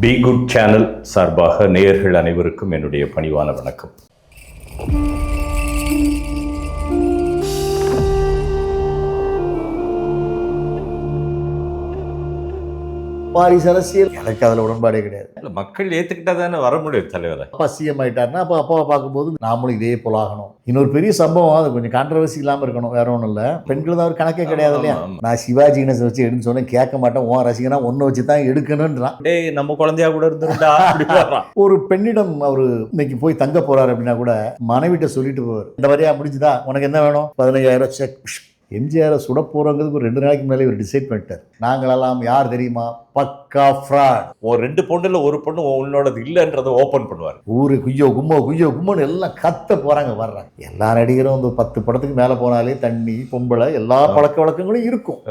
Be good channel சார்பாக நேயர்கள் அனைவருக்கும் என்னுடைய பணிவான வணக்கம். வாரிசு அரசியல் எனக்கு அதில் உடன்பாடே கிடையாது. இல்லை, மக்கள் ஏற்றுக்கிட்டா தானே வர முடியும் தலைவரை. அப்பா சிஎம் ஆகிட்டாருன்னா அப்போ அப்பாவை பார்க்கும்போது நாமளும் இதே போல் ஆகணும். இன்னொரு பெரிய சம்பவம், அது கொஞ்சம் கான்ட்ரவர்சி இல்லாமல் இருக்கணும், வேற ஒன்றும் இல்லை. பெண்கள் தான் ஒரு கணக்கே கிடையாது இல்லையா. நான் சிவாஜி கணேசன் வச்சு எடுன்னு சொன்னேன், கேட்க மாட்டேன். உன் ரசிகனா ஒன்றை வச்சு தான் எடுக்கணுன்றான். டேய், நம்ம குழந்தையா கூட இருந்துருந்தா. ஒரு பெண்ணிடம் அவர் இன்னைக்கு போய் தங்க போறாரு அப்படின்னா கூட மனைவிட்ட சொல்லிட்டு போவார், இந்த வரையா முடிஞ்சுதா, உனக்கு என்ன வேணும், 15,000 செக். எம்ஜிஆரை சுட போகிறோங்கிறதுக்கு ஒரு 2 நாளைக்கு முன்னாலே இவர் டிசைட் பண்ணிட்டார். நாங்களெல்லாம் யார் தெரியுமா, பக்கா ஃப்ராட். ஒரு 2 பொண்ணுல ஒரு பொண்ணு உன்னோடது இல்லைன்றதை ஓப்பன் பண்ணுவார். ஊரு குய்யோ கும்மோன்னு எல்லாம் கத்த போகிறாங்க, வர்றாங்க. எல்லா நடிகரும் வந்து 10 படத்துக்கு மேலே போனாலே தண்ணி பொம்பளை எல்லா பழக்க வழக்கங்களும் இருக்கும்.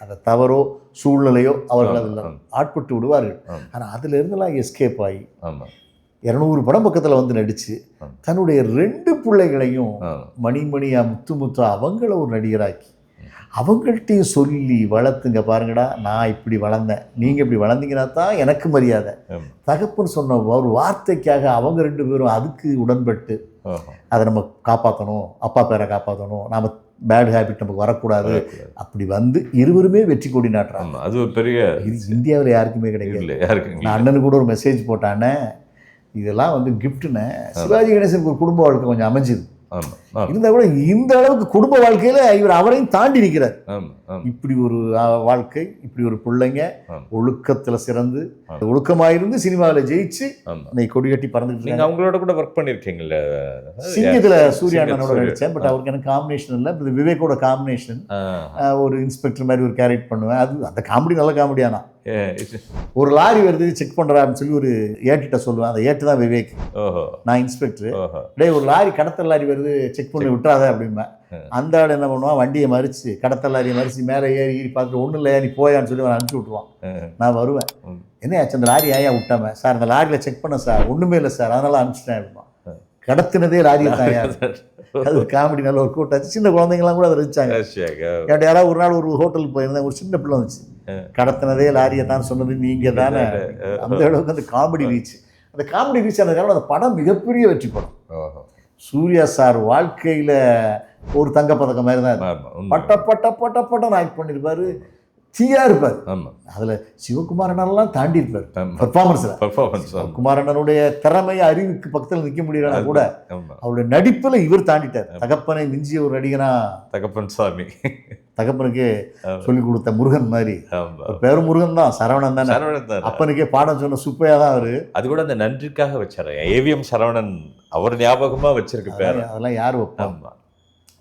அந்த தவறோ சூழ்நிலையோ அவர்கள் அதில் ஆட்பட்டு விடுவார்கள். ஆனால் அதுல இருந்தெல்லாம் எஸ்கேப் ஆகி 200 படம் பக்கத்தில் வந்து நடித்து தன்னுடைய 2 பிள்ளைகளையும் மணிமணியா முத்து அவங்கள ஒரு நடிகராக்கி அவங்கள்ட்டையும் சொல்லி வளர்த்துங்க, பாருங்கடா நான் இப்படி வளர்ந்தேன், நீங்கள் இப்படி வளர்ந்தீங்கன்னா தான் எனக்கு மரியாதை. தகப்பன்னு சொன்ன ஒரு வார்த்தைக்காக அவங்க 2 பேரும் அதுக்கு உடன்பட்டு அதை நம்ம காப்பாற்றணும், அப்பா பேரை காப்பாற்றணும், நாம் பேட் ஹேபிட் நமக்கு வரக்கூடாது, அப்படி வந்து இருவருமே வெற்றி கொடி நாட்டுறாங்க. அது ஒரு பெரிய, இது இந்தியாவில் யாருக்குமே கிடைக்கல. நான் அண்ணனுக்கு கூட ஒரு மெசேஜ் போட்டானே, இதெல்லாம் வந்து கிஃப்ட்னு. சிவாஜி கணேசனுக்கு ஒரு குடும்ப வாழ்க்கை கொஞ்சம் அமைஞ்சுது. இருந்தால் கூட இந்த அளவுக்கு குடும்ப வாழ்க்கையில இவர் அவரையும் தாண்டி நிற்கிறார். இப்படி ஒரு வாழ்க்கை, இப்படி ஒரு பிள்ளைங்க, ஒழுக்கத்துல சிறந்து ஒழுக்கமாயிருந்து சினிமாவில் ஜெயிச்சு இன்னைக்கு கொடி கட்டி பறந்துட்டு. நீங்க அவங்களோட கூட ஒர்க் பண்ணிருக்கீங்கல்ல, சிங்கத்துல சூர்யா அண்ணனோட நடிச்சேன். பட் அவருக்கு எனக்கு காம்பினேஷன் இல்லை, விவேக்கோட காம்பினேஷன். ஒரு இன்ஸ்பெக்டர் மாதிரி ஒரு கேரக்டர் பண்ணுவேன். அது அந்த காமெடி நல்ல காமெடியானா. ஒரு லாரி வருது செக் பண்றாருன்னு சொல்லி ஒரு ஏட்டுகிட்ட சொல்லுவேன். அந்த ஏட்டு தான் விவேக், நான் இன்ஸ்பெக்டர். டேய், ஒரு லாரி கடத்தல் லாரி வருது செக் பண்ணி விட்டுறாத அப்படின்பேன். அந்த ஆள் என்ன பண்ணுவான், வண்டியை மறிச்சு கடத்தல் லாரியை மறிச்சு மேலே ஏறி பார்த்துட்டு ஒன்றும் இல்லையா நீ போயான்னு சொல்லி அவன் அனுப்பிச்சி விட்டுருவான். நான் வருவேன், என்ன ஆச்சு அந்த லாரி ஏன் விட்டாம, சார் அந்த லாரியில் செக் பண்ண சார், ஒன்றுமே இல்லை சார் அதனால அனுப்பிச்சிட்டேன் அப்படிமா. கடத்தினதே லாரியை தான். அது காமெடி நல்ல ஒரு கூட்டாச்சு. சின்ன குழந்தைங்களாம் கூட அதை வச்சாங்க. என்கிட்ட யாராவது ஒரு நாள் ஒரு ஹோட்டலுக்கு போயிருந்தேன், ஒரு சின்ன பிள்ளை வந்துச்சு, கடத்தினதே லாரியை தான் சொன்னது நீங்கள் தானே. அந்த அளவுக்கு அந்த காமெடி ரீச், அந்த காமெடி ரீச் ஆனதுக்காக அந்த படம் மிகப்பெரிய வெற்றி படம். சூர்யா சார் வாழ்க்கையில் ஒரு தங்கப்பதக்கம் மாதிரி தான் பட்ட ஆக்ட் பண்ணியிருப்பாரு, தீயா இருப்பார். அதில் சிவகுமாரனெல்லாம் தாண்டி இருப்பார் பெர்ஃபார்மன்ஸில். குமாரண்ணனுடைய திறமை அறிவுக்கு பக்கத்தில் நிற்க முடியலன்னா கூட அவருடைய நடிப்பில் இவர் தாண்டிட்டார். தகப்பனை மிஞ்சிய ஒரு நடிகனா தகப்பன் சாமி, தகப்பனுக்கே சொல்லிக் கொடுத்த முருகன் மாதிரி. பேரும் முருகன் தான், சரவணன் தானே. அப்பனுக்கே பாடம் சொன்ன சுப்பையா தான் அவரு. அது கூட அந்த நன்றிக்காக வச்சாரு, ஏவிஎம் சரவணன் அவர் ஞாபகமா வச்சிருக்கு பேர். அதெல்லாம் யார் வைப்பாங்க,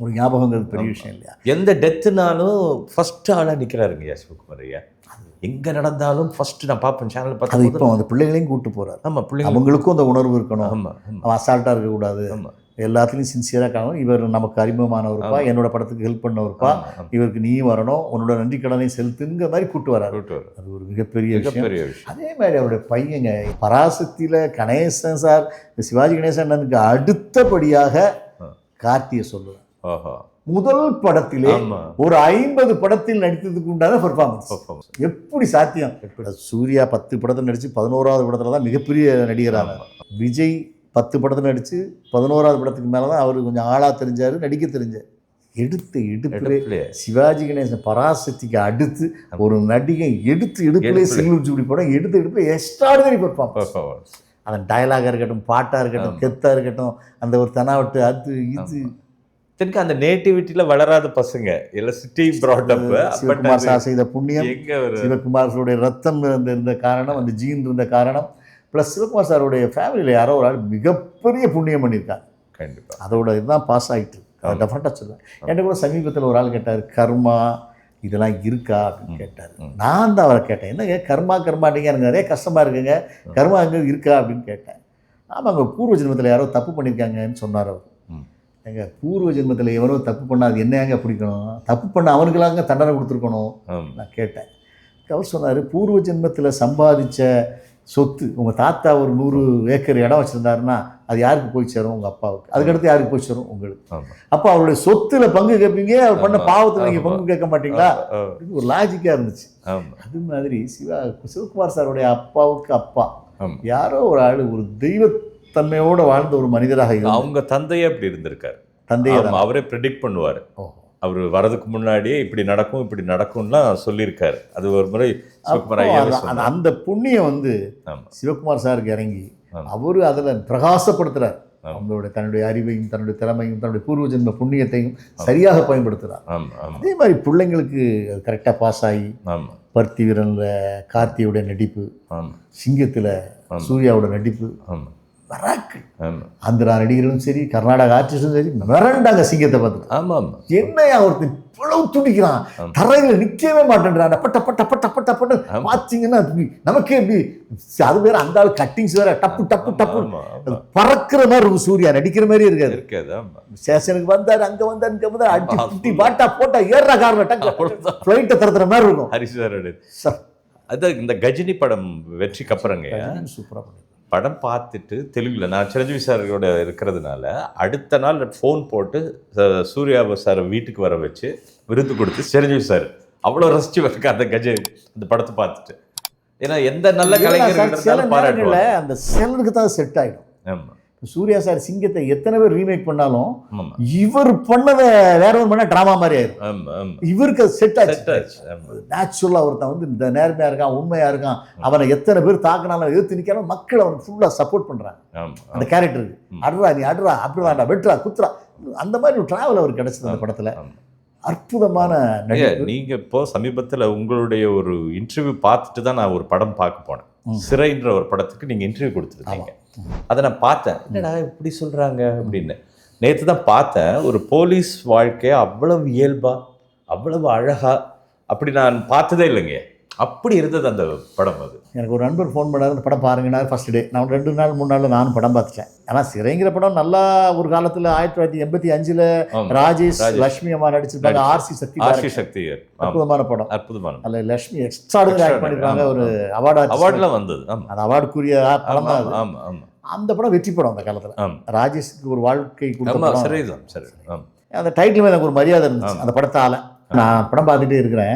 ஒரு ஞாபகங்கிறது பெரிய விஷயம் இல்லையா. எந்த டெத்துனாலும் ஃபர்ஸ்ட் ஆளாக நிற்கிறாருங்க சிவகுமார் ஐயா. எங்கே நடந்தாலும் ஃபர்ஸ்ட் நான் பார்ப்பேன் சேனல் பார்த்து. அது இப்போ அந்த பிள்ளைகளையும் கூப்பிட்டு போகிறார். ஆமாம், பிள்ளைங்க அவங்களுக்கும் அந்த உணர்வு இருக்கணும். அவன் அசால்ட்டாக இருக்கக்கூடாது, எல்லாத்துலேயும் சின்சியராக காணும். இவர் நமக்கு அறிமுகமானவருப்பா, என்னோட படத்துக்கு ஹெல்ப் பண்ணவருப்பா, இவருக்கு நீயும் வரணும், உன்னோட நன்றி கடனையும் செலுத்துங்கிற மாதிரி கூப்பிட்டு வராரு. அது ஒரு மிகப்பெரிய விஷயம். அதே மாதிரி அவருடைய பையங்க பராசக்தியில் கணேசன் சார், சிவாஜி கணேசன் அண்ணனுக்கு அடுத்தபடியாக கார்த்தியை சொல்லுவேன். முதல் படத்திலே ஒரு 50 படத்தில் நடித்ததுக்கு உண்டான பெர்ஃபார்மன்ஸ் எப்படி சாத்தியம்? சூர்யா 10 படத்தில் நடிச்சு 11வது படத்துல தான் மிகப்பெரிய நடிகரான. விஜய் 10 படத்தில் நடிச்சு 11வது படத்துக்கு மேலே தான் அவர் கொஞ்சம் ஆளாக தெரிஞ்சார், நடிக்க தெரிஞ்சார். எடுப்பிலே சிவாஜி கணேசன் பராசக்திக்கு அடுத்து ஒரு நடிகை எடுப்பிலே சிங்கிள் ஜூடி படம் எடுப்பிலே எக்ஸ்ட்ராடினரி பெர்ஃபார்மன்ஸ். அந்த டயலாகாக இருக்கட்டும், பாட்டாக இருக்கட்டும், கெத்தாக இருக்கட்டும், அந்த ஒரு தனாவட்டு அது இது. எனக்கு அந்த நேட்டிவிட்டியில வளராத பசங்க எல்லாம் city brought up. Sivakumar sir செய்த புண்ணியம், சிவகுமார் சாருடைய ரத்தம் இருந்த காரணம், அந்த ஜீன் இருந்த காரணம், ப்ளஸ் சிவகுமார் சாருடைய ஃபேமிலியில் யாரோ ஒரு ஆள் மிகப்பெரிய புண்ணியம் பண்ணியிருக்காங்க. கண்டிப்பாக அதோட இதுதான் பாஸ் ஆகிட்டு, அதை டெஃபரெண்டாக சொல்லுவேன். என்கிட்ட கூட சமீபத்தில் ஒரு ஆள் கேட்டார், கர்மா இதெல்லாம் இருக்கா அப்படின்னு கேட்டார். நான் தான் அவரை கேட்டேன், என்னங்க கர்மாட்டிங்க, எனக்கு நிறைய கஷ்டமாக இருக்குங்க, கர்மா அங்கே இருக்கா அப்படின்னு கேட்டேன். ஆமாம், அங்கே பூர்வ ஜென்மத்தில் யாரோ தப்பு பண்ணியிருக்காங்கன்னு சொன்னார் அவர். எங்கள் பூர்வ ஜென்மத்தில் எவரோ தப்பு பண்ணால் அது என்னங்க பிடிக்கணும், தப்பு பண்ண அவனுக்கெல்லாங்க தண்டனை கொடுத்துருக்கணும் நான் கேட்டேன். அவர் சொன்னார், பூர்வ ஜென்மத்தில் சம்பாதிச்ச சொத்து, உங்கள் தாத்தா ஒரு 100 ஏக்கர் இடம் வச்சுருந்தாருன்னா அது யாருக்கு போய் சேரும்? உங்கள் அப்பாவுக்கு. அதுக்கடுத்து யாருக்கு போய் சேரும்? உங்களுக்கு. ஆமா. அப்போ அவருடைய சொத்துல பங்கு கேட்பீங்க, அவர் பண்ண ஆமா. பாவத்தில் நீங்கள் ஆமா. பங்கு கேட்க மாட்டீங்களா? ஆ. ஒரு லாஜிக்காக இருந்துச்சு. ஆமா. அது மாதிரி சிவகுமார் சாருடைய அப்பாவுக்கு அப்பா ஆமா. யாரோ ஒரு ஆள் ஒரு தெய்வத்தன்மையோடு வாழ்ந்த ஒரு மனிதராக இருந்தார். அவங்க தந்தையே அப்படி இருந்திருக்காரு. தந்தையை ஆமா, அவரே ப்ரெடிக்ட் பண்ணுவார். அவர் வரதுக்கு முன்னாடியே இப்படி நடக்கும்லாம் சொல்லியிருக்காரு. அது ஒரு முறை சிவகுமார் ஐயாவே சொன்னார். அந்த புண்ணியம் வந்து ஆமா. சிவகுமார் சாருக்கு இறங்கி ஆமா. அவரு அதில் பிரகாசப்படுத்துறார். ஆமா. அவங்களுடைய தன்னுடைய அறிவையும் தன்னுடைய திறமையும் தன்னுடைய பூர்வ ஜென்ம புண்ணியத்தையும் சரியாக பயன்படுத்துகிறார். ஆமா. ஆமா. அதே மாதிரி பிள்ளைங்களுக்கு கரெக்டாக பாஸ் ஆகி ஆமா. பருத்தி வீரனில் கார்த்தியோட நடிப்பு, ஆமா. சிங்கத்தில் சூர்யாவோட நடிப்பு, ஆமா. வராக்கு ஆமா. ஆந்திரா நடிகர்களும் சரி, கர்நாடகா ஆர்டிஸ்டும் சரி, மிரண்டாங்க சிங்கத்தை பார்த்துட்டு. ஆமா. ஆமா. என்னையா ஒருத்தன் இவ்வளவு துடிக்கிறான், தரையில் நிற்கவே மாட்டேன்றான், பட்ட பட்ட பட்ட பட்ட பட்ட பார்த்தீங்கன்னா நமக்கே எப்படி அது வேற, அந்த ஆள் கட்டிங்ஸ் வேற டப்பு டப்பு டப்பு பறக்கிற மாதிரி இருக்கும். சூர்யா நடிக்கிற மாதிரி இருக்காது. ஸ்டேஷனுக்கு வந்தாரு, அங்க வந்தாரு, இங்க வந்தாரு, அடி குட்டி பாட்டா போட்டா ஏறா காரணம் ஃப்ளைட்டை தரத்துற மாதிரி இருக்கும். ஹரிசாரோட அதான் இந்த கஜினி படம் வெற்றிக்கு அப்புறங்க சூப்பரா பண்ணி படம் பார்த்துட்டு தெலுங்குல நான் சிரஞ்சீவி சாரோட இருக்கிறதுனால அடுத்த நாள் ஃபோன் போட்டு சூர்யா சாரை வீட்டுக்கு வர வச்சு விருது கொடுத்து சிரஞ்சீவி சார் அவ்வளோ ரசிச்சு இருக்க அந்த அந்த படத்தை பார்த்துட்டு. ஏன்னா எந்த நல்ல கலைஞர்கள் பாராட்டுல அந்த செலனுக்கு தான் செட் ஆகிடும். ஆமாம். சூர்யா சார் சிங்கத்தை எத்தனை பேர் ரீமேக் பண்ணாலும் இவர் பண்ணதை வேற ஒரு பண்ண ட்ராமா மாதிரி ஆயிடும். இவருக்கு செட் ஆச்சு. நேச்சுரலா ஒருத்தன் வந்து இந்த நேர்மையா இருக்கான், உண்மையா இருக்கான், அவனை எத்தனை பேர் தாக்கினாலும் எதிர்த்து நிற்காலும் மக்கள் அவனுக்கு ஃபுல்லா சப்போர்ட் பண்றாங்க. அந்த கேரக்டருக்கு அடுறா நீ அடுறா அப்படிதான்டா வெட்டுறா குத்துறா, அந்த மாதிரி ஒரு டிராவல் அவருக்கு கிடைச்சது அந்த படத்துல. அற்புதமான நடிகை. நீங்க இப்போ சமீபத்தில் உங்களுடைய ஒரு இன்டர்வியூ பார்த்துட்டு தான் நான் ஒரு படம் பார்க்க போனேன். சிறைன்ற ஒரு படத்துக்கு நீங்க இன்டர்வியூ கொடுத்துருக்கீங்க. அதை நான் பார்த்தேன். என்னடா இப்படி சொல்றாங்க அப்படின்னு. நேற்று தான் பார்த்தேன். ஒரு போலீஸ் வாழ்க்கையை அவ்வளவு இயல்பா அவ்வளவு அழகா அப்படி நான் பார்த்ததே இல்லைங்க. அப்படி இருந்தது அந்த படம். அது எனக்கு ஒரு நண்பர் ஃபோன் பண்ணார், அந்த படம் பாருங்கண்ணா. ஃபர்ஸ்ட் டே நான் 2 நாள் 3 நாள் நானும் படம் பார்த்துட்டேன். ஆனால் சிறைங்கிற படம் நல்லா ஒரு காலத்தில் 1985 ராஜேஷ் லட்சுமி அம்மா நடிச்சிருப்பாங்க. ஆர்சி சக்தி அற்புதமான படம். அற்புதமான அதில் லட்சுமி எக்ஸ்ட்ராடினரி ஆக்ட் பண்ணியிருப்பாங்க. ஒரு அவார்டுலாம் வந்தது. அந்த அவார்டுக்குரிய படம் தான் அது. ஆமாம். ஆமாம். அந்த படம் வெற்றி படம் அந்த காலத்தில். ராஜேஷ்க்கு ஒரு வாழ்க்கை கொடுத்த சரி. அந்த டைட்டில் மேலே எனக்கு ஒரு மரியாதை இருந்துச்சு அந்த படத்தால். நான் படம் பார்த்துட்டே இருக்கிறேன்.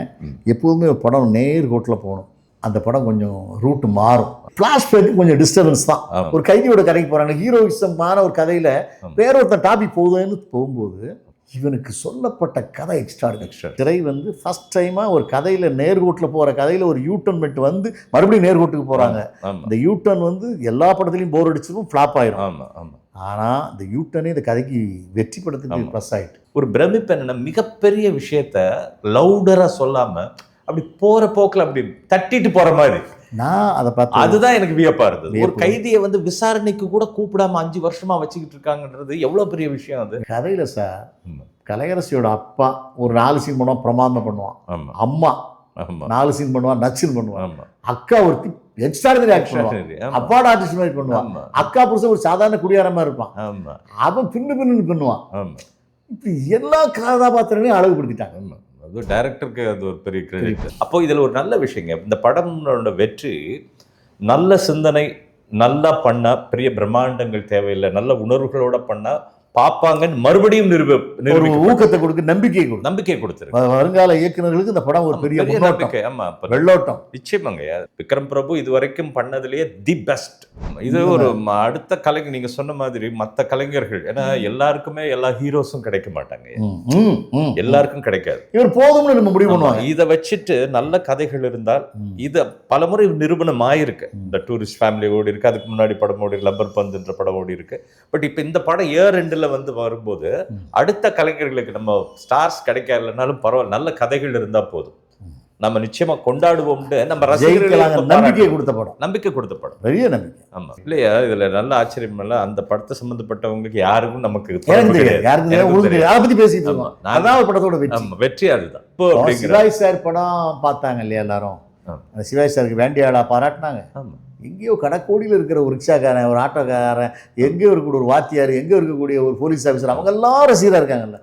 எப்போதுமே ஒரு படம் நேர் கோட்டில் போகணும். அந்த படம் கொஞ்சம் ரூட் மாறும். ஃப்ளாஷ்பேக்கு கொஞ்சம் டிஸ்டர்பன்ஸ் தான். ஒரு கைதியோட கதைக்கு போகிறாங்க, ஹீரோயிசமான ஒரு கதையில் வேற ஒருத்தன் டாபிக் போகுதுன்னு போகும்போது இவனுக்கு சொல்லப்பட்ட கதை எக்ஸ்ட்ரா. திரை வந்து ஃபர்ஸ்ட் டைமாக ஒரு கதையில் நேர்கோட்டில் போகிற கதையில் ஒரு யூட்டர்ன் மெட்டு வந்து மறுபடியும் நேர்கோட்டுக்கு போகிறாங்க. இந்த யூட்டர்ன் வந்து எல்லா படத்துலையும் போர் அடிச்சதும் ஃப்ளாப் ஆயிரும். ஆனால் இந்த யூட்டனே இந்த கதைக்கு வெற்றி படத்துக்கு ப்ளஸ் ஆகிட்டு. ஒரு பிரமிப்பு என்னன்னா, மிகப்பெரிய விஷயத்த லவுடராக சொல்லாமல் அப்படி போகிற போக்கில் அப்படி தட்டிட்டு போகிற மாதிரி நான் அதை பார்த்து அதுதான் எனக்கு வியப்பா இருந்தது. ஒரு கைதியை வந்து விசாரணைக்கு கூட கூப்பிடாம 5 வருஷமா வச்சுக்கிட்டு இருக்காங்கன்றது எவ்வளவு பெரிய விஷயம். அது கதையில சார் கலையரசியோட அப்பா ஒரு 4 சீன் பண்ணுவான், பிரமாதம் பண்ணுவான். அம்மா 4 சீன் பண்ணுவான், நச்சுன்னு பண்ணுவான். அக்கா ஒரு எக்ஸ்ட்ராடினரி ஆக்ட் பண்ணுவான், அப்பாட ஆர்டிஸ்ட் மாதிரி பண்ணுவான். அக்கா புருஷன் ஒரு சாதாரண குடியாரமா இருப்பான், அவன் பின்னு பண்ணுவான். இப்படி எல்லா கதாபாத்திரங்களையும் அழகுபடுத்திட்டாங்க. அது டைரக்டருக்கு அது ஒரு பெரிய கிரெடிட். அப்போ இதில் ஒரு நல்ல விஷயங்க, இந்த படமோட வெற்றி நல்ல சிந்தனை, நல்லா பண்ணா பெரிய பிரம்மாண்டங்கள் தேவையில்லை, நல்ல உணர்வுகளோட பண்ணா பார்ப்பாங்கன்னு மறுபடியும் ஊக்கத்தை கொடுக்க நம்பிக்கை கொடுத்துருக்கு. வருங்கால இயக்குநர்களுக்கு இந்த படம் ஒரு பெரிய நம்பிக்கை. ஆமா, வெள்ளோட்டம். நிச்சயமாங்க. விக்ரம் பிரபு இது வரைக்கும் பண்ணதுலயே தி பெஸ்ட். இது ஒரு அடுத்த கலைஞர் நீங்க சொன்ன மாதிரி மற்ற கலைஞர்கள், ஏன்னா எல்லாருக்குமே எல்லா ஹீரோஸும் கிடைக்க மாட்டாங்க, எல்லாருக்கும் கிடைக்காது. இவர் போதும்னு நம்ம முடிவு பண்ணுவாங்க. இதை வச்சுட்டு நல்ல கதைகள் இருந்தால் இது பலமுறை நிரூபணம் ஆயிருக்கு. இந்த டூரிஸ்ட் ஃபேமிலி ஓடி இருக்கு, அதுக்கு முன்னாடி படம் ஓடி லப்பர் பந்துன்ற படம் ஓடி இருக்கு. பட் இப்ப இந்த படம் இயர் ரெண்டுல வந்து வரும்போது அடுத்த கலைஞர்களுக்கு நம்ம ஸ்டார்ஸ் கிடைக்கலனாலும் பரவாயில்ல, நல்ல கதைகள் இருந்தா போதும், நம்ம நிச்சயமா கொண்டாடுவோம்னு நம்ம ரசிகர்களுக்கு நம்பிக்கை கொடுத்த படம். பெரிய நம்பிக்கை. ஆமா இல்லையா? இதுல நல்ல ஆச்சரியம் இல்ல, அந்த படத்தை சம்பந்தப்பட்டவங்களுக்கு யாருக்கும் நமக்கு வெற்றி அதுதான். சிவாஜி சார் படம் பார்த்தாங்க இல்லையா எல்லாரும், சிவாஜி சாருக்கு வேண்டிய ஆளா பாராட்டினாங்க. எங்கேயோ கடக்கோடியில் இருக்கிற ஒரு ரிக்ஷாக்காரன், ஒரு ஆட்டோக்காரன், எங்கேயோ இருக்கக்கூடிய ஒரு வாத்தியார், எங்கேயோ இருக்கக்கூடிய ஒரு போலீஸ் ஆஃபீஸர், அவங்க எல்லாம் ரசிகராக இருக்காங்கல்ல.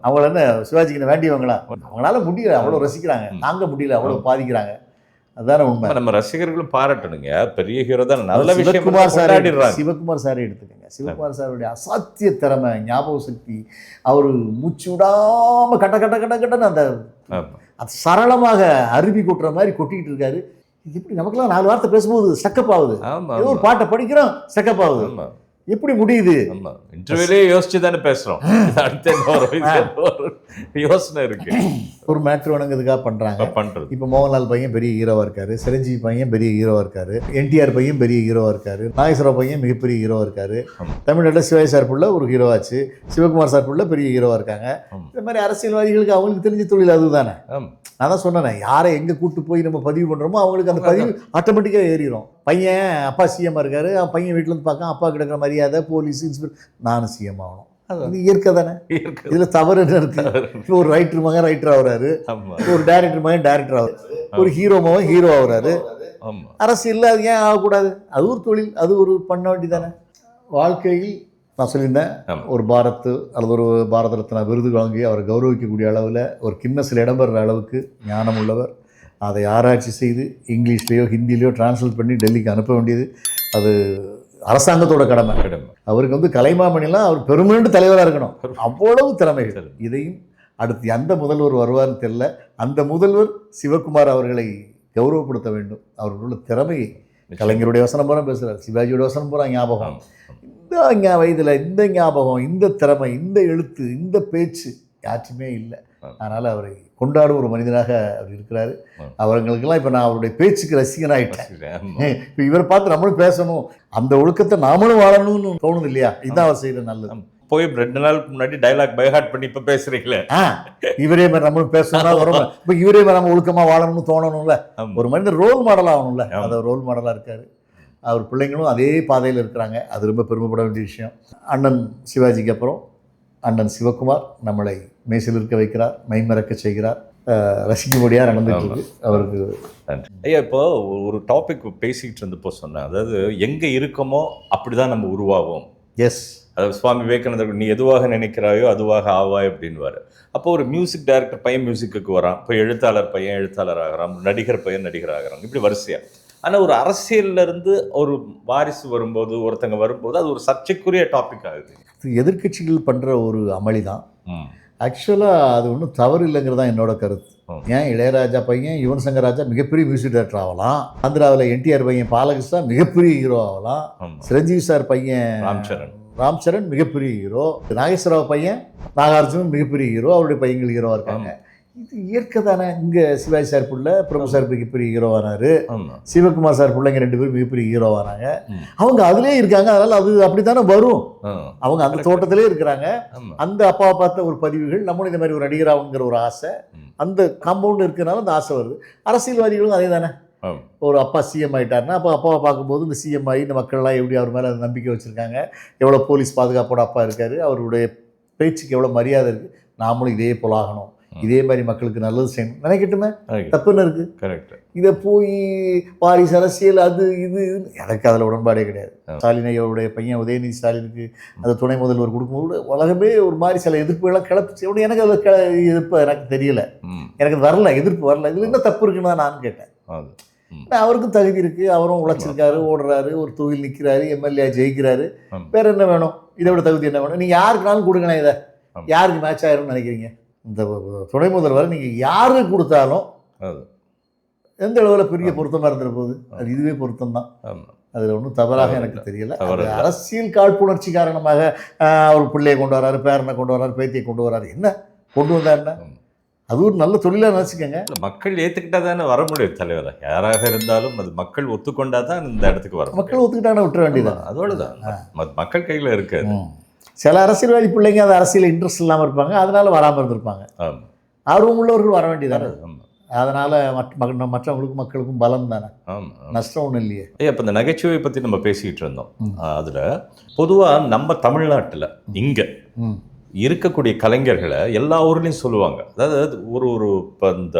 அவங்கள என்ன சிவாஜிக்கு வேண்டியவங்களா? அவங்களால முடியல, அவ்வளோ ரசிக்கிறாங்க, தாங்க முடியல, அவ்வளோ பாதிக்கிறாங்க. அதான உண்மை. நம்ம ரசிகர்களும் பாராட்டணுங்க, பெரிய ஹீரோ தான், நல்ல விஷயம் சிவகுமார் சார் கொண்டாடிடுறாங்க. சிவகுமார் சாரை எடுத்துக்கங்க. சிவகுமார் சாருடைய அசாத்திய திறமை, ஞாபக சக்தி, அவர் மூச்சு விடாம கட்ட கட்ட கட்ட கட்டன்னு அந்த அது சரளமாக அருவி கொட்டுற மாதிரி கொட்டிக்கிட்டு இருக்காரு. இது எப்படி நமக்கெல்லாம் 4 வார்த்தை பேசும்போது ஸ்டக்கப் ஆகுது. ஏதோ ஒரு பாட்டை படிக்கிறோம், ஸ்டக்கப் ஆகுது. எப்படி முடியுது? இன்டர்வியூலே யோசிச்சு தானே பேசுறோம். அடுத்த யோசனை இருக்கு. ஒரு மேட்ரு வணங்குறதுக்காக பண்றாங்க. இப்போ மோகன்லால் பையன் பெரிய ஹீரோவா இருக்காரு, சிரஞ்சீவி பையன் பெரிய ஹீரோவா இருக்காரு, என்டிஆர் பையன் பெரிய ஹீரோவா இருக்காரு, நாகேஸ்வரராவ் பையன் மிகப்பெரிய ஹீரோவா இருக்காரு, தமிழ்நாட்டில் சிவாஜி சார் புள்ள ஒரு ஹீரோவாச்சு, சிவகுமார் சார் புள்ள பெரிய ஹீரோவா இருக்காங்க. இந்த மாதிரி அரசியல்வாதிகளுக்கு அவங்களுக்கு தெரிஞ்ச தொழில் அதுதானே. நான் தான் சொன்னேன், யாரை எங்கே கூட்டு போய் நம்ம பதிவு பண்ணுறோமோ அவங்களுக்கு அந்த பதிவு ஆட்டோமேட்டிக்காக ஏறிடும். பையன் அப்பா சிஎம்மாக இருக்காரு, பையன் வீட்டிலேருந்து பார்க்க அப்பா கிடக்கிற மரியாதை, போலீஸ், இன்ஸ்பெக்டர், நானும் சிஎம் ஆகணும். இது இயற்கை தானே. இதில் தவறு என்ன இருக்கு? இப்போ ஒரு ரைட்டர் மகன் ரைட்டர் ஆகுறாரு, ஒரு டைரக்டர் மகன் டைரக்டர் ஆகுறாரு, ஒரு ஹீரோ மகன் ஹீரோ ஆகுறாரு. அரசியலில் அது ஏன் ஆகக்கூடாது? அது ஒரு தொழில், அது ஒரு பண்ண வேண்டி தானே. வாழ்க்கையில் நான் சொல்லியிருந்தேன், ஒரு பாரத் அல்லது ஒரு பாரத ரத்னா விருது வாங்கி அவரை கௌரவிக்கக்கூடிய அளவில் ஒரு கின்னஸில் இடம்பெறுற அளவுக்கு ஞானம் உள்ளவர். அதை ஆராய்ச்சி செய்து இங்கிலீஷ்லேயோ ஹிந்திலேயோ டிரான்ஸ்லேட் பண்ணி டெல்லிக்கு அனுப்ப வேண்டியது அது அரசாங்கத்தோட கடமை. அவருக்கு வந்து கலைமாமணிலாம் அவர் பெருமையுண்டு தலைவராக இருக்கணும், அவ்வளவு திறமைகள். இதையும் அடுத்து எந்த முதல்வர் வருவார்னு தெரியல, அந்த முதல்வர் சிவகுமார் அவர்களை கௌரவப்படுத்த வேண்டும். அவர்களுள்ள திறமையை, கலைஞருடைய வசனம் பூரா பேசுகிறார், சிவாஜியோட வசனம் பூரா ஞாபகம், இந்த வயதில் இந்த ஞாபகம், இந்த திறமை, இந்த எழுத்து, இந்த பேச்சு யாற்றுமே இல்லை. அதனால் அவரை கொண்டாடும் ஒரு மனிதனாக அவர் இருக்கிறாரு. அவர்களுக்கெல்லாம் இப்போ நான் அவருடைய பேச்சுக்கு ரசிகனாயிட்டேன். இப்போ இவரை பார்த்து நம்மளும் பேசணும், அந்த ஒழுக்கத்தை நாமளும் வாழணும்னு தோணுது இல்லையா? இதுதான் அவர் செய்கிற நல்லது. போய் 2 நாளுக்கு முன்னாடி டைலாக் பைஹார்ட் பண்ணி இப்போ பேசுறீங்களே, இவரே மாதிரி நம்மளும் பேசணும்னா வரும். இப்போ இவரே மாதிரி நம்ம ஒழுக்கமாக வாழணும்னு தோணணும்ல. ஒரு மனிதர் ரோல் மாடல் ஆகணும்ல, அது ரோல் மாடலாக இருக்காரு. அவர் பிள்ளைங்களும் அதே பாதையில் இருக்கிறாங்க, அது ரொம்ப பெருமைப்பட வேண்டிய விஷயம். அண்ணன் சிவாஜிக்கு அப்புறம் அண்ணன் சிவகுமார் நம்மளை மேசில் இருக்க வைக்கிறார், மைமறக்க செய்கிறார், ரசிக்கும்படியாக நடந்துட்டு இருக்கு. அவருக்கு நன்றி. ஐயா, இப்போ ஒரு டாபிக் பேசிக்கிட்டு இருந்தப்போ சொன்னேன், அதாவது எங்கே இருக்கமோ அப்படிதான் நம்ம உருவாகும். எஸ், அதாவது சுவாமி விவேகானந்தர், நீ எதுவாக நினைக்கிறாயோ அதுவாக ஆவாய் அப்படின்வார். அப்போ ஒரு மியூசிக் டைரக்டர் பையன் மியூசிக்கு வரான், இப்போ எழுத்தாளர் பையன் எழுத்தாளர் ஆகிறான், நடிகர் பையன் நடிகர் ஆகிறாங்க, இப்படி வரிசையா. ஆனால் ஒரு அரசியல்ல இருந்து ஒரு வாரிசு வரும்போது, ஒருத்தங்க வரும்போது அது ஒரு சர்ச்சைக்குரிய டாபிக் ஆகுது. எதிர்கட்சிகள் பண்ணுற ஒரு அமளி தான். ஆக்சுவலாக அது ஒன்றும் தவறு இல்லைங்கிறது தான் என்னோட கருத்து. ஏன் இளையராஜா பையன் யுவன் சங்கர் ராஜா மிகப்பெரிய மியூசிக் டைரக்டர் ஆகலாம், ஆந்திராவில் என்டிஆர் பையன் பாலகிருஷ்ணா மிகப்பெரிய ஹீரோ ஆகலாம், சிரஞ்சீவி சார் பையன் ராம்சரண் மிகப்பெரிய ஹீரோ, நாகேஸ்வரராவ் பையன் நாகார்ஜுனன் மிகப்பெரிய ஹீரோ, அவருடைய பையன்கள் ஹீரோவாக இருக்காங்க. இது இயற்கை தானே. இங்கே சிவாஜி சார் புள்ள பிரபு சார் மிகப்பெரிய ஹீரோவானாரு, சிவகுமார் சார் பிள்ளைங்க 2 பேரும் மிகப்பெரிய ஹீரோவானாங்க. அவங்க அதுலேயே இருக்காங்க, அதனால் அது அப்படி தானே வரும். அவங்க அந்த தோட்டத்திலே இருக்கிறாங்க. அந்த அப்பாவை பார்த்த ஒரு பதிவுகள், நம்மளும் இந்த மாதிரி ஒரு நடிகராகுங்கிற ஒரு ஆசை அந்த காம்பவுண்ட் இருக்கிறனால அந்த ஆசை வருது. அரசியல்வாதிகளும் அதே தானே. ஒரு அப்பா சிஎம் ஆகிட்டாருன்னா அப்போ அப்பாவை பார்க்கும்போது இந்த சிஎம் ஆகி இந்த மக்கள்லாம் எப்படி அவர் மேலே நம்பிக்கை வச்சுருக்காங்க, எவ்வளோ போலீஸ் பாதுகாப்போட அப்பா இருக்கார், அவருடைய பேச்சுக்கு எவ்வளோ மரியாதை இருக்குது, நாமளும் இதே போல் ஆகணும், இதே மாதிரி மக்களுக்கு நல்லது செய்யணும் நினைக்கட்டுமே, தப்புன்னு இருக்கு. கரெக்ட். இதை போய் வாரிசு அரசியல் அது இது எனக்கு அதில் உடன்பாடே கிடையாது. ஸ்டாலின் ஐயாவுடைய பையன் உதயநிதி ஸ்டாலினுக்கு அந்த துணை முதல்வர் கொடுக்கும்போது உலகமே ஒரு மாதிரி சில எதிர்ப்புகள்லாம் கிளப்பிச்சு. எனக்கு அதில் எதிர்ப்பு எனக்கு தெரியல, எனக்கு வரல, எதிர்ப்பு வரல. இதில் என்ன தப்பு இருக்குன்னு தான் நான் கேட்டேன். அவருக்கும் தகுதி இருக்கு, அவரும் உழைச்சிருக்காரு, ஓடுறாரு, ஒரு தொழில் நிற்கிறாரு, எம்எல்ஏ ஜெயிக்கிறாரு, வேற என்ன வேணும்? இதை விட தகுதி என்ன வேணும்? நீங்கள் யாருக்குனாலும் கொடுக்கணும், இதை யாருக்கு மேட்ச் ஆயிரும்னு நினைக்கிறீங்க? இந்த துணை முதல்வர் நீங்கள் யாருக்கு கொடுத்தாலும் எந்த அளவில் பெரிய பொருத்தமாக இருந்துற போது அது இதுவே பொருத்தம் தான். அதில் ஒன்றும் தவறாக எனக்கு தெரியல. அரசியல் காழ்ப்புணர்ச்சி காரணமாக அவர் பிள்ளையை கொண்டு வராரு, பேரனை கொண்டு வராரு, பேத்தியை கொண்டு வராரு, என்ன கொண்டு வந்தா என்ன? அது ஒரு நல்ல தொழிலாக நினச்சிக்கோங்க. மக்கள் ஏற்றுக்கிட்டா தானே வர முடியும் தலைவர், யாராக இருந்தாலும் அது மக்கள் ஒத்துக்கொண்டா தான் இந்த இடத்துக்கு வரும். மக்கள் ஒத்துக்கிட்டானே விட்டுற வேண்டியதான், அதோடு தான் மக்கள் கையில் இருக்காது. சில அரசியல்வாதி பிள்ளைங்க அது அரசியல் இன்ட்ரெஸ்ட் இல்லாமல் இருப்பாங்க, அதனால வராமல் இருந்திருப்பாங்க. ஆர்வம் உள்ளவர்கள் வர வேண்டியதானே. அதனால மற்றவங்களுக்கும் மக்களுக்கும் பலம் தானே, நஷ்டம் ஒன்றும் இல்லையே. இப்போ இந்த நகைச்சுவை பற்றி நம்ம பேசிக்கிட்டு இருந்தோம். அதில் பொதுவாக நம்ம தமிழ்நாட்டில் இங்கே இருக்கக்கூடிய கலைஞர்களை எல்லா ஊர்லேயும் சொல்லுவாங்க. அதாவது ஒரு இப்போ இந்த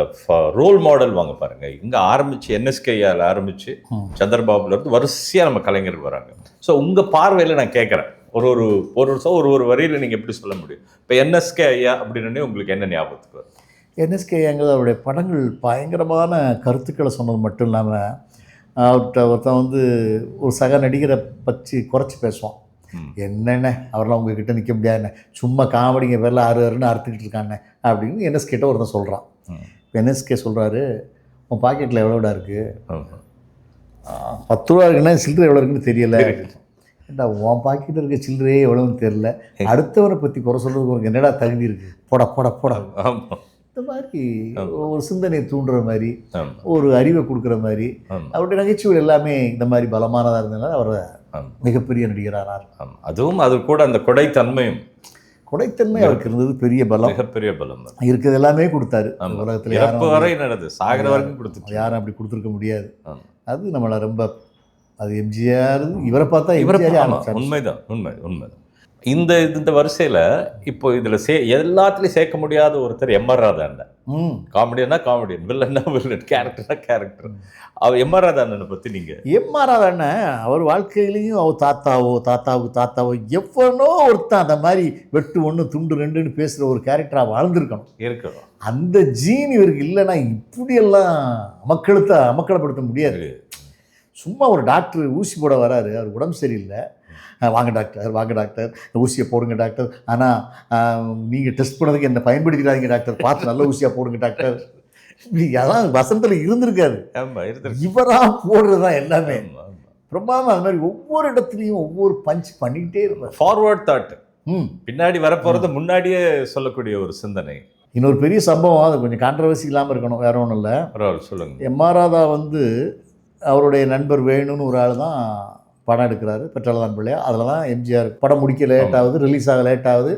ரோல் மாடல் வாங்க பாருங்கள், இங்கே ஆரம்பித்து என்எஸ்கேயால் ஆரம்பித்து சந்திரபாபுலேருந்து வரிசையாக நம்ம கலைஞர்கள் வராங்க. ஸோ உங்கள் பார்வையில் நான் கேட்குறேன், ஒரு வரியில் நீங்கள் எப்படி சொல்ல முடியும்? இப்போ என்எஸ்கே ஐயா அப்படின்னு உங்களுக்கு என்ன ஞாபகத்துக்கு வரும்? என்எஸ்கே ஐயங்கார் அவருடைய படங்கள் பயங்கரமான கருத்துக்களை சொன்னது மட்டும் இல்லாமல் அவர்கிட்ட ஒருத்தன் வந்து ஒரு சக நடிகரை பற்றி குறைச்சி பேசுவான். என்னென்ன அவரெல்லாம் உங்ககிட்ட நிற்க முடியாதுண்ணே, சும்மா காமெடிங்க பேரில் ஆறுன்னு அறுத்துக்கிட்டு இருக்காண்ணே அப்படின்னு என்எஸ்கேட்ட ஒருத்தன் சொல்கிறான். என்எஸ்கே சொல்கிறாரு, உன் பாக்கெட்டில் எவ்வளோடா இருக்குது? 10 ரூபா இருக்குன்னா சில்லறை எவ்வளோ இருக்குன்னு தெரியல. ஏண்டா உன் பாக்கெட்டில் இருக்க சில்லறையே எவ்வளோன்னு தெரியல, அடுத்தவரை பற்றி குறை சொல்கிறதுக்கு உனக்கு என்னடா தகுதி இருக்குது? போட போட போட. இந்த மாதிரி ஒரு சிந்தனையை தூண்டுற மாதிரி, ஒரு அறிவை கொடுக்குற மாதிரி அவருடைய நகைச்சுவை எல்லாமே இந்த மாதிரி பலமானதாக இருந்ததுனால அவர் மிகப்பெரிய நடிகரானார். அதுவும் அது கூட அந்த கொடைத்தன்மையும் கொடைத்தன்மை அவருக்கு இருந்தது பெரிய பலம், மிகப்பெரிய பலம். இருக்கிறது எல்லாமே கொடுத்தாரு. உலகத்தில் இறப்பு வரை நடந்தது, சாகிற வரைக்கும் கொடுத்துட்டு யாரும் அப்படி கொடுத்துருக்க முடியாது. அது நம்மளை ரொம்ப, அது எம்ஜிஆர் இவரை பார்த்தா எம்ஜிஆர். உண்மைதான், உண்மைதான். இந்த வரிசையில் இப்போ இதில் எல்லாத்துலேயும் சேர்க்க முடியாத ஒருத்தர் எம்.ஆர். ராதாண்ணன். காமெடியனா காமெடியன், வில்லன்னா வில்லன், கேரக்டர்னா கேரக்டர். அவர் எம்.ஆர். ராதாண்ணனை பற்றி நீங்கள்? எம்.ஆர். ராதாண்ணன் அவர் வாழ்க்கையிலையும் அவர் தாத்தாவோ எவ்வளோ ஒருத்தன் அந்த மாதிரி வெட்டு 1 துண்டு 2ன்னு பேசுகிற ஒரு கேரக்டராக வாழ்ந்துருக்கணும். அந்த ஜீன் இவருக்கு இல்லைன்னா இப்படியெல்லாம் அமக்கலப்படுத்த முடியாது. சும்மா ஒரு டாக்டர் ஊசி போட வராரு, அவர் உடம்பு சரியில்லை, வாங்க டாக்டர் ஊசியை போடுங்க டாக்டர், ஆனால் நீங்கள் டெஸ்ட் பண்ணதுக்கு என்னை பயன்படுத்திடாதீங்க டாக்டர், பார்த்து நல்ல ஊசியாக போடுங்க டாக்டர். அதான் வசந்தத்தில் இருந்திருக்காரு. இவராக போடுறது தான் எல்லாமே பிரமாதம். அது மாதிரி ஒவ்வொரு இடத்துலையும் ஒவ்வொரு பஞ்ச் பண்ணிக்கிட்டே இருப்பார். ஃபார்வர்ட் தாட், பின்னாடி வரப்போகிறத முன்னாடியே சொல்லக்கூடிய ஒரு சிந்தனை. இன்னொரு பெரிய சம்பவம், அது கொஞ்சம் கான்ட்ரவர்சி இல்லாமல் இருக்கணும், வேற ஒன்றும் இல்லை. சொல்லுங்கள். எம்.ஆர். ராதா வந்து அவருடைய நண்பர் வேணுன்னு ஒரு ஆள் தான் படம் எடுக்கிறாரு, பெற்றால்தான் பிள்ளையா. அதில் தான் எம்ஜிஆர் படம் முடிக்க லேட்டாகுது, ரிலீஸ் ஆக லேட்டாகுது.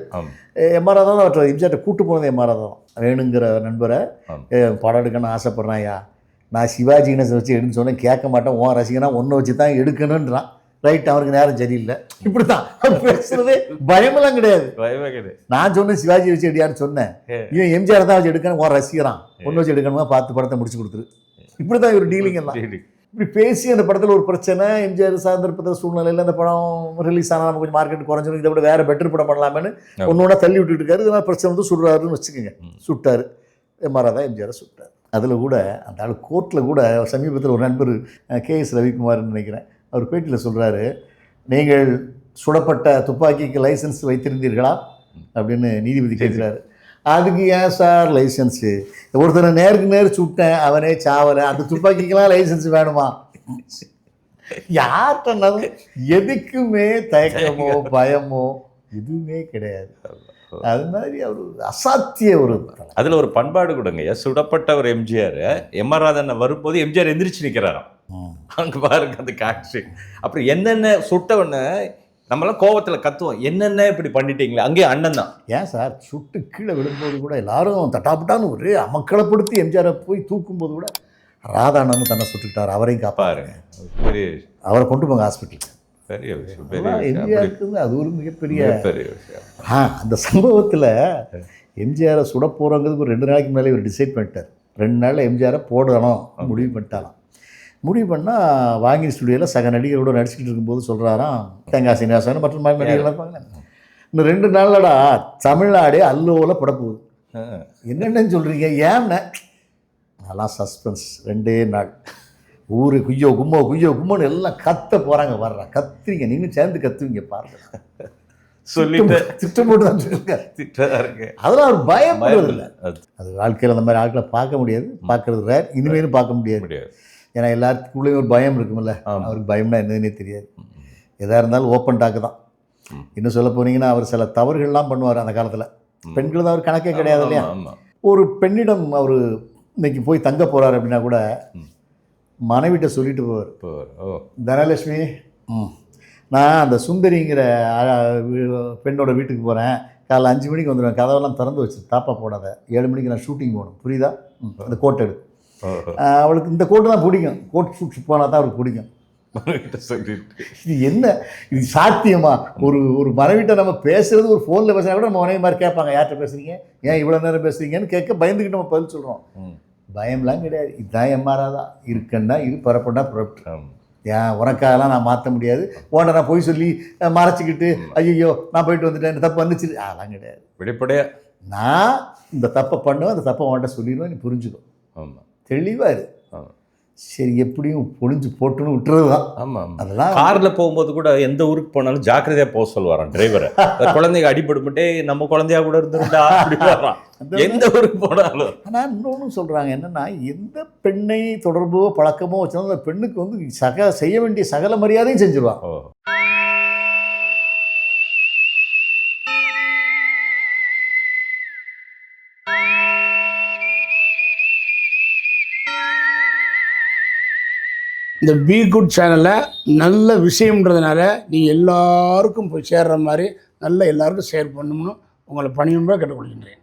எம்.ஆர். ராதா தான் அவற்றை எம்ஜிஆர்ட்ட கூட்டு போனது எம்.ஆர். ராதா தான். வேணுங்கிற நண்பரை படம் எடுக்கணும்னு ஆசைப்பட்றேன் ஐயா, நான் சிவாஜி கணேசன் வச்சு எடுன்னு சொன்னேன், கேட்க மாட்டேன், உன் ரசிகனா ஒன்றை வச்சு தான் எடுக்கணுன்றான். ரைட், அவருக்கு நேரம் சரியில்லை. இப்படி தான் அவர் பேசுறதே, பயமெல்லாம் கிடையாது. நான் சொன்னேன் சிவாஜி வச்சு எடுயான்னு சொன்னேன், இவன் எம்ஜிஆர் தான் வச்சு எடுக்கணும், உன் ரசிகரான், ஒன்று வச்சு எடுக்கணுமா, பார்த்து படத்தை முடிச்சு கொடுத்துரு. இப்படி தான் இவர் டீலிங் எல்லாம். இப்படி பேசி அந்த படத்தில் ஒரு பிரச்சனை, எம்ஜிஆர் சார்ந்திருப்பத சூழ்நிலையில் அந்த படம் ரிலீஸ் ஆனால் நம்ம கொஞ்சம் மார்க்கெட் குறைஞ்சிடும், இதை விட வேறு பெட்டர் படம் பண்ணலாமேன்னு ஒன்று தள்ளி விட்டுட்டு இருக்காரு. இதனால் பிரச்சனை வந்து சுடுறாருன்னு வச்சுக்கோங்க. சுட்டார் எம்.ஆர். ராதா எம்ஜிஆரை சுட்டார். அதில் கூட அந்த ஆள் கோர்ட்டில் கூட சமீபத்தில் ஒரு நண்பர் K.S. ரவிக்குமார்னு நினைக்கிறேன், அவர் பேட்டியில் சொல்கிறாரு, நீங்கள் சுடப்பட்ட துப்பாக்கிக்கு லைசன்ஸ் வைத்திருந்தீர்களா அப்படின்னு நீதிபதி கேட்குறாரு. அதுக்கு ஏன் சார் லைசன்ஸு, ஒருத்தனை நேருக்கு நேர் சுட்டேன், அவனே சாவலை, அந்த துப்பாக்கிக்கெல்லாம் லைசன்ஸ் வேணுமா? யார்கிட்டனாலும் எதுக்குமே தயக்கமோ பயமோ எதுவுமே கிடையாது. அது மாதிரி அவர் அசாத்திய ஒரு, அதில் ஒரு பண்பாடு கொடுங்க. சுடப்பட்ட ஒரு எம்ஜிஆர், எம்.ஆர். ராதா வரும்போது எம்ஜிஆர் எந்திரிச்சு நிற்கிறாராம். அங்கே பாருங்க அந்த காட்சி. அப்புறம் என்னென்ன சுட்டவொன்னே நம்மளாம் கோவத்தில் கத்துவோம், என்னென்ன இப்படி பண்ணிட்டீங்களே, அங்கேயே அண்ணன் தான். ஏன் சார் சுட்டு கீழே விழும்போது கூட எல்லாரும் தட்டாப்புட்டான்னு ஒரே அமக்களப்படுத்தி எம்ஜிஆரை போய் தூக்கும்போது கூட ராதாண்ணன் தன்னை சுட்டுக்கிட்டார், அவரையும் காப்பாருங்க, அவரை கொண்டு போங்க ஹாஸ்பிட்டலுக்கு. பெரிய விஷயம். எம்ஜிஆருக்கு அது ஒரு மிகப்பெரிய விஷயம். அந்த சம்பவத்தில் எம்ஜிஆரை சுட போகிறோங்கிறதுக்கு ஒரு 2 நாளைக்கு முன்னாலே இவர் டிசைட் பண்ணிட்டார். 2 நாளில் எம்ஜிஆரை போடணும் முடிவு பண்ணிட்டாராம். முடிவு பண்ணால் வாங்கி ஸ்டுடியோவில் சக நடிகரோட நடிச்சுக்கிட்டு இருக்கும்போது சொல்கிறாராம், தேங்காய் சீனிவாசன் மற்றும் நடிகர்கள் இருப்பாங்க, இன்னும் 2 நாளடா தமிழ்நாடே அல்லோல படப்போகுது, என்னென்னு சொல்கிறீங்க? ஏன்னா அதெல்லாம் சஸ்பென்ஸ். 2 நாள் ஊரு குய்யோ கும்மோன்னு எல்லாம் கத்த போகிறாங்க, வர்ற கத்துவீங்க, நீங்களும் சேர்ந்து கத்துவீங்க பாருங்க, சொல்லிட்டு திட்டம் போட்டு தான் இருக்கு. அதெல்லாம் ஒரு பயப்படுறது இல்லை. அது வாழ்க்கையில் அந்த மாதிரி ஆட்களை பார்க்க முடியாது, பார்க்கறது ரேர், இனிமேலும் பார்க்க முடியாது. ஏன்னா எல்லாத்துக்குள்ளேயும் ஒரு பயம் இருக்குமில்ல, அவருக்கு பயம்னா என்னதுன்னே தெரியாது. எதாக இருந்தாலும் ஓப்பன் டாக்கு தான். இன்னும் சொல்ல போனீங்கன்னா அவர் சில தவறுகள்லாம் பண்ணுவார் அந்த காலத்தில். பெண்கள் தான் அவர் கணக்கே கிடையாது இல்லையா. ஒரு பெண்ணிடம் அவர் இன்னைக்கு போய் தங்க போகிறார் அப்படின்னா கூட மனைவிட்ட சொல்லிட்டு போவார், தனலட்சுமி நான் அந்த சுந்தரிங்கிற பெண்ணோட வீட்டுக்கு போகிறேன், காலைல 5 மணிக்கு வந்துடுவேன், கதவெல்லாம் திறந்து வச்சு தாப்பா போடாத, 7 மணிக்கு நான் ஷூட்டிங் போகணும், புரியுதா, அந்த கோட் எடு. அவளுக்கு இந்த கோட்டு தான் பிடிக்கும், கோட் ஷூட் போனால் தான் அவளுக்கு பிடிக்கும். இது என்ன, இது சாத்தியமா? ஒரு மனைவிட்ட நம்ம பேசுறது, ஒரு ஃபோனில் பேசுனா கூட நம்ம மனைவி மாதிரி கேட்பாங்க, யார்கிட்ட பேசுறீங்க, ஏன் இவ்வளோ நேரம் பேசுறீங்கன்னு கேட்க பயந்துக்கிட்டு நம்ம பதில் சொல்கிறோம். பயம்லாம் கிடையாது. இதுதான் எம்.ஆர். ராதா. இருக்குன்னா இது, புறப்பட்டா புறப்பட்டு. ஏன் உனக்காகலாம் நான் மாற்ற முடியாது, ஓண்ட நான் போய் சொல்லி மறைச்சிக்கிட்டு ஐயோ நான் போயிட்டு வந்துட்டேன் தப்பு வந்துச்சு, அதெல்லாம் கிடையாது. வெளிப்படையாக நான் இந்த தப்பை பண்ணுவேன், அந்த தப்பை அவன்கிட்ட சொல்லிடுவேன், நீ புரிஞ்சுக்கோ. ஆமாம் தெளிவாக இரு. ஆமாம் சரி, எப்படியும் பொழிஞ்சு போட்டுன்னு விட்டுறது தான். ஆமாம். அதெல்லாம் காரில் போகும்போது கூட எந்த ஊருக்கு போனாலும் ஜாக்கிரதையாக போக சொல்லுவாரான் டிரைவரை. குழந்தைங்க அடிபடுமட்டே நம்ம குழந்தையா கூட இருந்துருந்தா அப்படி வரான் எந்த ஊருக்கு போனாலும். ஆனால் இன்னொன்று சொல்கிறாங்க என்னென்னா, எந்த பெண்ணை தொடர்போ பழக்கமோ வச்சாலும் அந்த பெண்ணுக்கு வந்து செய்ய வேண்டிய சகல மரியாதையும் செஞ்சிருவான். ஓ இந்த பி குட் சேனலில் நல்ல விஷயம்ன்றதுனால நீங்கள் எல்லாருக்கும் போய் சேர்ற மாதிரி நல்ல எல்லாருக்கும் ஷேர் பண்ணணும்னு உங்களை பணியும்பா கேட்டுக்கொள்கின்றேன்.